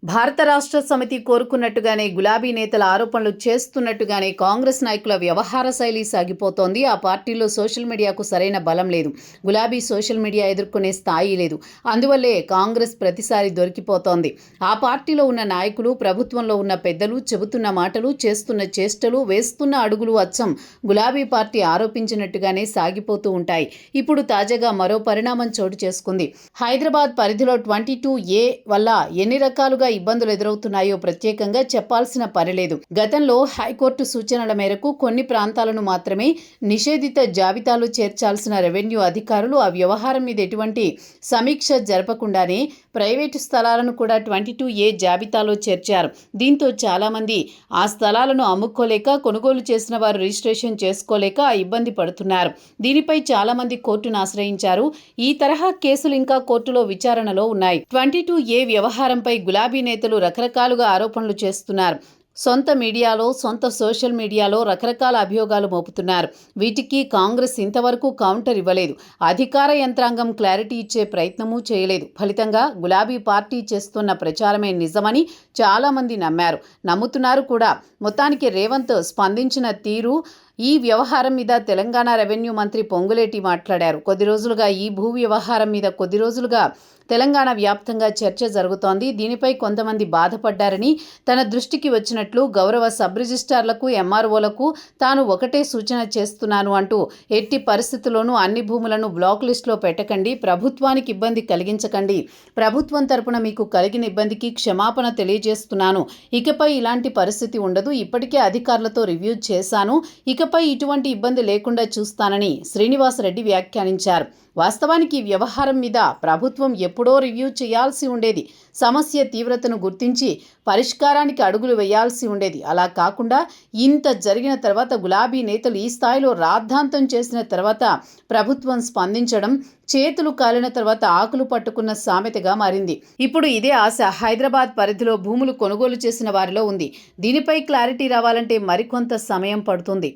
భారత రాష్ట్ర సమితి కోరుకున్నట్టుగానే గులాబీ నేతల ఆరోపణలు చేస్తున్నట్టుగానే కాంగ్రెస్ నాయకుల వ్యవహార శైలి సాగిపోతోంది. ఆ పార్టీలో సోషల్ మీడియాకు సరైన బలం లేదు. గులాబీ సోషల్ మీడియా ఎదుర్కొనే స్థాయి లేదు. అందువల్లే కాంగ్రెస్ ప్రతిసారి దొరికిపోతోంది. ఆ పార్టీలో ఉన్న నాయకులు, ప్రభుత్వంలో ఉన్న పెద్దలు చెబుతున్న మాటలు, చేస్తున్న చేష్టలు, వేస్తున్న అడుగులు అచ్చం గులాబీ పార్టీ ఆరోపించినట్టుగానే సాగిపోతూ ఉంటాయి. ఇప్పుడు తాజాగా మరో పరిణామం చోటు చేసుకుంది. హైదరాబాద్ పరిధిలో 22A వల్ల ఎన్ని రకాలుగా ఇబ్బందులు ఎదురవుతున్నాయో ప్రత్యేకంగా చెప్పాల్సిన పనిలేదు. గతంలో హైకోర్టు సూచనల మేరకు కొన్ని ప్రాంతాలను మాత్రమే నిషేధిత జాబితాలో చేర్చాల్సిన రెవెన్యూ అధికారులు ఆ వ్యవహారం మీద ఎటువంటి సమీక్ష జరపకుండానే ప్రైవేటు స్థలాలను కూడా 22A జాబితాలో చేర్చారు. దీంతో చాలామంది ఆ స్థలాలను అమ్ముకోలేక, కొనుగోలు చేసిన వారు రిజిస్ట్రేషన్ చేసుకోలేక ఇబ్బంది పడుతున్నారు. దీనిపై చాలామంది కోర్టును ఆశ్రయించారు. ఈ తరహా కేసులు ఇంకా కోర్టులో విచారణలో ఉన్నాయి. 22A వ్యవహారంపై గులాబీ నేతలు రకరకాలుగా ఆరోపణలు చేస్తున్నారు. సొంత మీడియాలో, సొంత సోషల్ మీడియాలో రకరకాల అభియోగాలు మోపుతున్నారు. వీటికి కాంగ్రెస్ ఇంతవరకు కౌంటర్ ఇవ్వలేదు. అధికార యంత్రాంగం క్లారిటీ ఇచ్చే ప్రయత్నమూ చేయలేదు. ఫలితంగా గులాబీ పార్టీ చేస్తున్న ప్రచారమే నిజమని చాలామంది నమ్ముతున్నారు కూడా. మొత్తానికి రేవంత్ స్పందించిన తీరు, ఈ వ్యవహారం మీద తెలంగాణ రెవెన్యూ మంత్రి పొంగులేటి మాట్లాడారు. ఈ భూ వ్యవహారం మీద కొద్ది రోజులుగా తెలంగాణ వ్యాప్తంగా చర్చ జరుగుతోంది. దీనిపై కొంతమంది బాధపడ్డారని, తన దృష్టికి వచ్చినట్లు గౌరవ సబ్ రిజిస్ట్రార్లకు, ఎంఆర్ఓలకు తాను ఒకటే సూచన చేస్తున్నాను అంటూ, ఎట్టి పరిస్థితుల్లోనూ అన్ని భూములను బ్లాక్ లిస్టులో పెట్టకండి, ప్రభుత్వానికి ఇబ్బంది కలిగించకండి, ప్రభుత్వం తరపున మీకు కలిగిన ఇబ్బందికి క్షమాపణ తెలియజేస్తున్నాను, ఇకపై ఇలాంటి పరిస్థితి ఉండదు, ఇప్పటికే అధికారులతో రివ్యూ చేశాను, ఇకపై ఇటువంటి ఇబ్బంది లేకుండా చూస్తానని శ్రీనివాసరెడ్డి వ్యాఖ్యానించారు. వాస్తవానికి ఈ వ్యవహారం మీద ప్రభుత్వం ఎప్పుడో రివ్యూ చేయాల్సి ఉండేది. సమస్య తీవ్రతను గుర్తించి పరిష్కారానికి అడుగులు వేయాల్సి ఉండేది. అలా కాకుండా ఇంత జరిగిన తర్వాత, గులాబీ నేతలు ఈ స్థాయిలో రాద్ధాంతం చేసిన తర్వాత ప్రభుత్వం స్పందించడం చేతులు కాలిన తర్వాత ఆకులు పట్టుకున్న సామెతగా మారింది. ఇప్పుడు ఇదే ఆశ హైదరాబాద్ పరిధిలో భూములు కొనుగోలు చేసిన వారిలో ఉంది. దీనిపై క్లారిటీ రావాలంటే మరికొంత సమయం పడుతుంది.